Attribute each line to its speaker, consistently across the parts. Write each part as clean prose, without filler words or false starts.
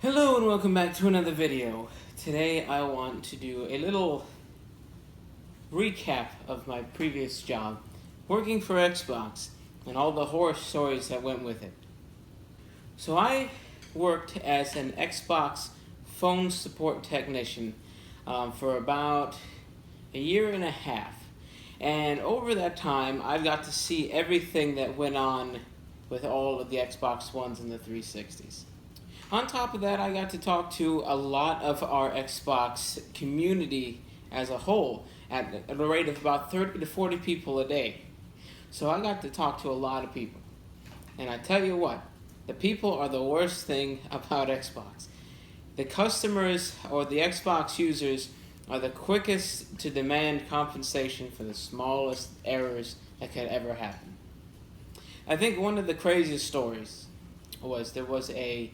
Speaker 1: Hello and welcome back to another video. Today I want to do a little recap of my previous job working for Xbox and all the horror stories that went with it. So I worked as an Xbox phone support technician for about a year and a half. And over that time, I got to see everything that went on with all of the Xbox Ones and the 360s. On top of that, I got to talk to a lot of our Xbox community as a whole at a rate of about 30 to 40 people a day. So I got to talk to a lot of people. And I tell you what, the people are the worst thing about Xbox. The customers or the Xbox users are the quickest to demand compensation for the smallest errors that could ever happen. I think one of the craziest stories was there was a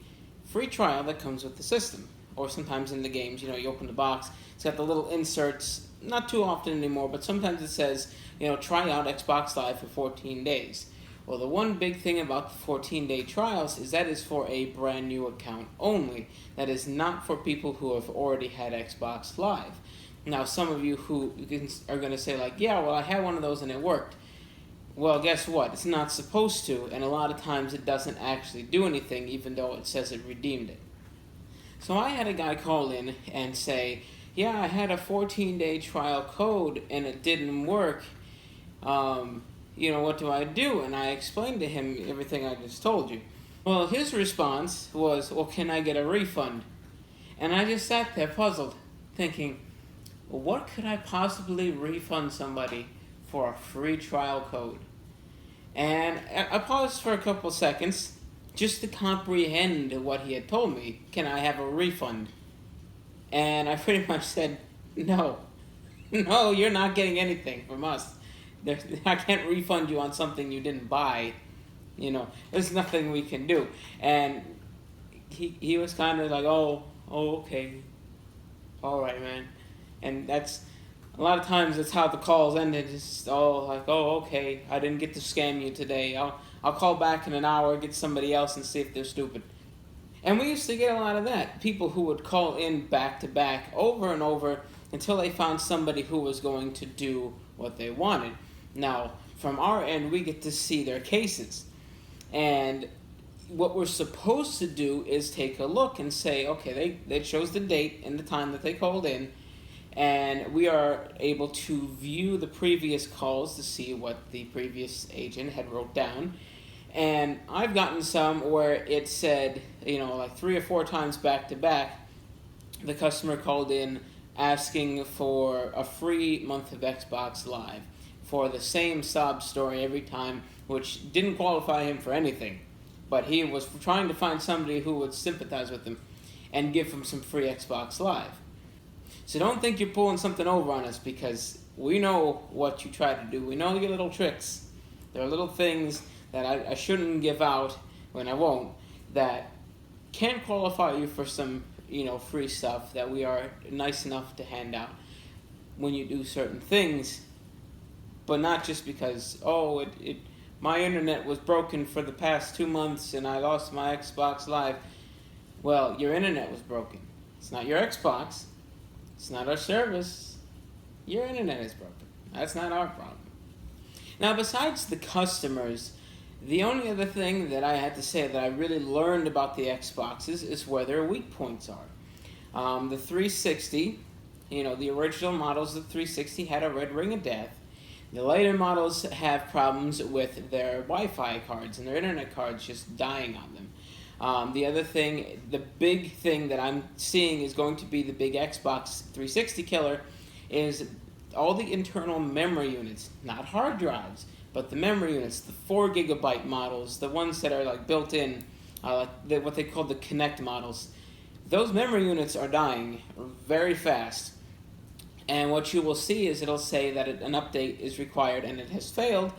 Speaker 1: free trial that comes with the system, or sometimes in the games, you open the box, it's got the little inserts, not too often anymore, but sometimes it says, try out Xbox Live for 14 days. Well, the one big thing about the 14-day trials is that is for a brand new account only. That is not for people who have already had Xbox Live. Now, some of you who are going to say like, yeah, well, I had one of those and it worked. Well, guess what? It's not supposed to, and a lot of times it doesn't actually do anything, even though it says it redeemed it. So I had a guy call in and say, yeah, I had a 14-day trial code and it didn't work. What do I do? And I explained to him everything I just told you. Well, his response was, well, can I get a refund? And I just sat there puzzled, thinking, well, what could I possibly refund somebody for a free trial code? And I paused for a couple seconds just to comprehend what he had told me. Can I have a refund? And I pretty much said, no. No, you're not getting anything from us. I can't refund you on something you didn't buy. There's nothing we can do. And he was kind of like, oh, okay. All right, man. And that's... a lot of times that's how the calls ended. It's okay, I didn't get to scam you today. I'll call back in an hour, get somebody else and see if they're stupid. And we used to get a lot of that. People who would call in back to back over and over until they found somebody who was going to do what they wanted. Now, from our end, we get to see their cases. And what we're supposed to do is take a look and say, okay, they chose the date and the time that they called in, and we are able to view the previous calls to see what the previous agent had wrote down. And I've gotten some where it said, like 3 or 4 times back to back, the customer called in asking for a free month of Xbox Live for the same sob story every time, which didn't qualify him for anything. But he was trying to find somebody who would sympathize with him and give him some free Xbox Live. So don't think you're pulling something over on us, because we know what you try to do. We know your little tricks. There are little things that I shouldn't give out when I won't, that can qualify you for some, free stuff that we are nice enough to hand out when you do certain things, but not just because, my internet was broken for the past 2 months and I lost my Xbox Live. Well, your internet was broken. It's not your Xbox. It's not our service. Your internet is broken. That's not our problem. Now, besides the customers, the only other thing that I had to say that I really learned about the Xboxes is where their weak points are. The 360, the original models of the 360 had a red ring of death. The later models have problems with their Wi-Fi cards and their internet cards just dying on them. The other thing, the big thing that I'm seeing is going to be the big Xbox 360 killer, is all the internal memory units, not hard drives, but the memory units, the 4 gigabyte models, the ones that are like built in, what they call the Connect models. Those memory units are dying very fast. And what you will see is it'll say that an update is required and it has failed,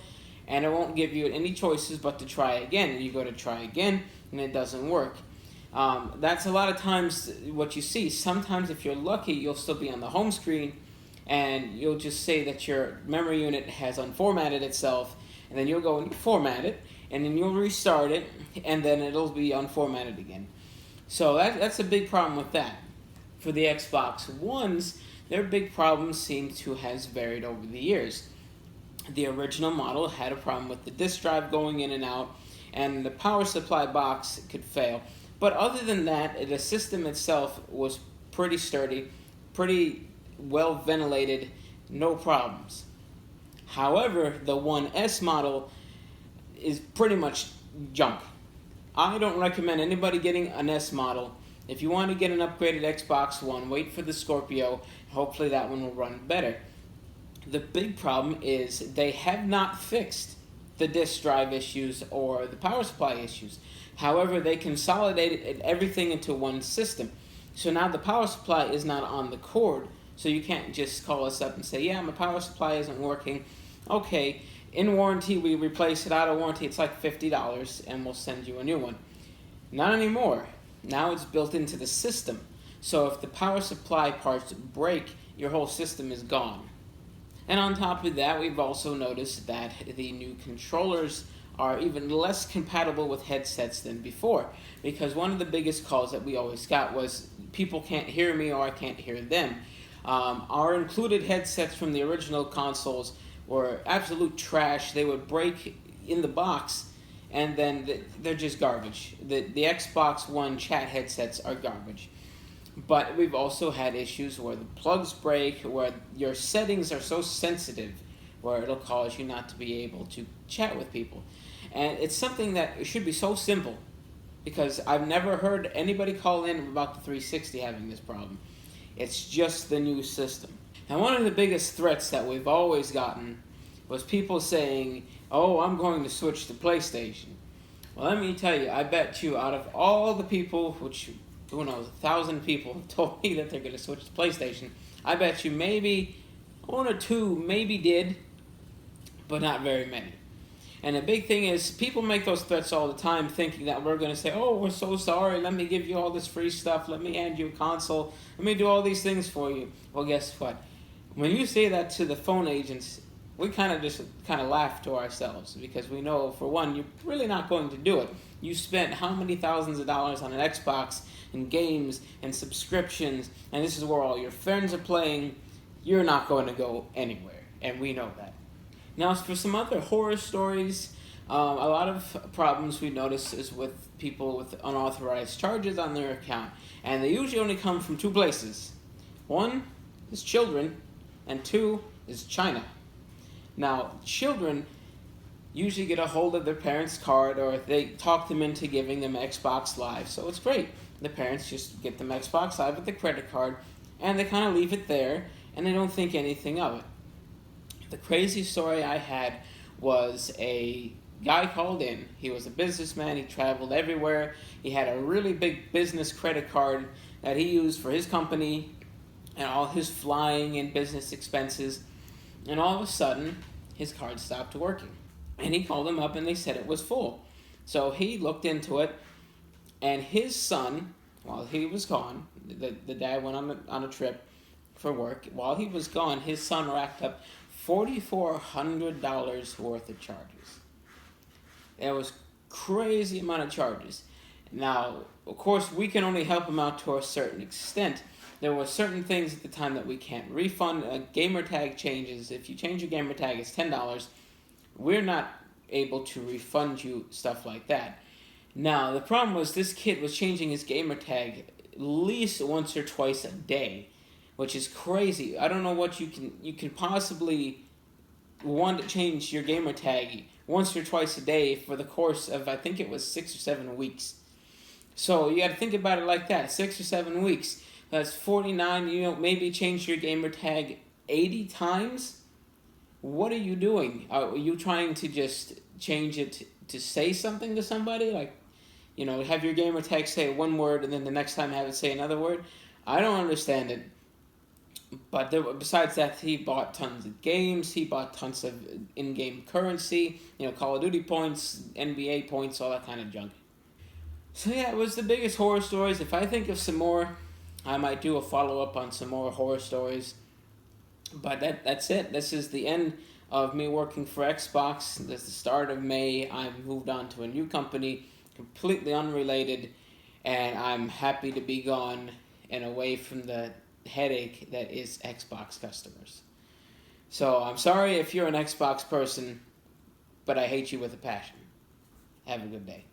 Speaker 1: and it won't give you any choices but to try again. And you go to try again, and it doesn't work. That's a lot of times what you see. Sometimes if you're lucky, you'll still be on the home screen, and you'll just say that your memory unit has unformatted itself, and then you'll go and format it, and then you'll restart it, and then it'll be unformatted again. So that's a big problem with that. For the Xbox Ones, their big problems seem to have varied over the years. The original model had a problem with the disk drive going in and out, and the power supply box could fail. But other than that, the system itself was pretty sturdy, pretty well ventilated, no problems. However, the One S model is pretty much junk. I don't recommend anybody getting an S model. If you want to get an upgraded Xbox One, wait for the Scorpio. Hopefully that one will run better. The big problem is they have not fixed the disk drive issues or the power supply issues. However, they consolidated everything into one system. So now the power supply is not on the cord. So you can't just call us up and say, yeah, my power supply isn't working. Okay, in warranty, we replace it. Out of warranty, it's like $50, and we'll send you a new one. Not anymore. Now it's built into the system. So if the power supply parts break, your whole system is gone. And on top of that, we've also noticed that the new controllers are even less compatible with headsets than before. Because one of the biggest calls that we always got was, people can't hear me or I can't hear them. Our included headsets from the original consoles were absolute trash. They would break in the box, and then they're just garbage. The Xbox One chat headsets are garbage. But we've also had issues where the plugs break, where your settings are so sensitive, where it'll cause you not to be able to chat with people. And it's something that should be so simple, because I've never heard anybody call in about the 360 having this problem. It's just the new system. Now, one of the biggest threats that we've always gotten was people saying, oh, I'm going to switch to PlayStation. Well, let me tell you, I bet you out of all the people, which, who knows, 1,000 people have told me that they're going to switch to PlayStation, I bet you maybe one or two maybe did, but not very many. And the big thing is, people make those threats all the time thinking that we're going to say, oh, we're so sorry, let me give you all this free stuff, let me hand you a console, let me do all these things for you. Well, guess what? When you say that to the phone agents, we kind of laugh to ourselves, because we know, for one, you're really not going to do it. You spent how many thousands of dollars on an Xbox and games and subscriptions, and this is where all your friends are playing. You're not going to go anywhere, and we know that. Now, for some other horror stories, a lot of problems we notice is with people with unauthorized charges on their account, and they usually only come from two places. One is children, and two is China. Now, children usually get a hold of their parents' card, or they talk them into giving them Xbox Live, so it's great. The parents just get them Xbox Live with the credit card, and they kind of leave it there, and they don't think anything of it. The crazy story I had was a guy called in. He was a businessman. He traveled everywhere. He had a really big business credit card that he used for his company and all his flying and business expenses. And all of a sudden, his card stopped working. And he called them up, and they said it was full. So he looked into it, and his son, while he was gone, the dad went on a trip for work. While he was gone, his son racked up $4,400 worth of charges. It was crazy amount of charges. Now, of course, we can only help him out to a certain extent. There were certain things at the time that we can't refund. Gamer tag changes. If you change your gamer tag, it's $10. We're not able to refund you stuff like that. Now, the problem was this kid was changing his gamer tag at least once or twice a day, which is crazy. I don't know what you can possibly want to change your gamer tag once or twice a day for the course of, I think it was 6 or 7 weeks. So you got to think about it like that. 6 or 7 weeks. That's 49. Maybe change your gamer tag 80 times. What are you doing? Are you trying to just change it to say something to somebody? Like, have your gamer tag say one word and then the next time have it say another word? I don't understand it. But besides that, he bought tons of games. He bought tons of in-game currency. Call of Duty points, NBA points, all that kind of junk. So yeah, it was the biggest horror stories. If I think of some more, I might do a follow-up on some more horror stories. But that's it. This is the end of me working for Xbox. This is the start of May. I've moved on to a new company, completely unrelated, and I'm happy to be gone and away from the headache that is Xbox customers. So I'm sorry if you're an Xbox person, but I hate you with a passion. Have a good day.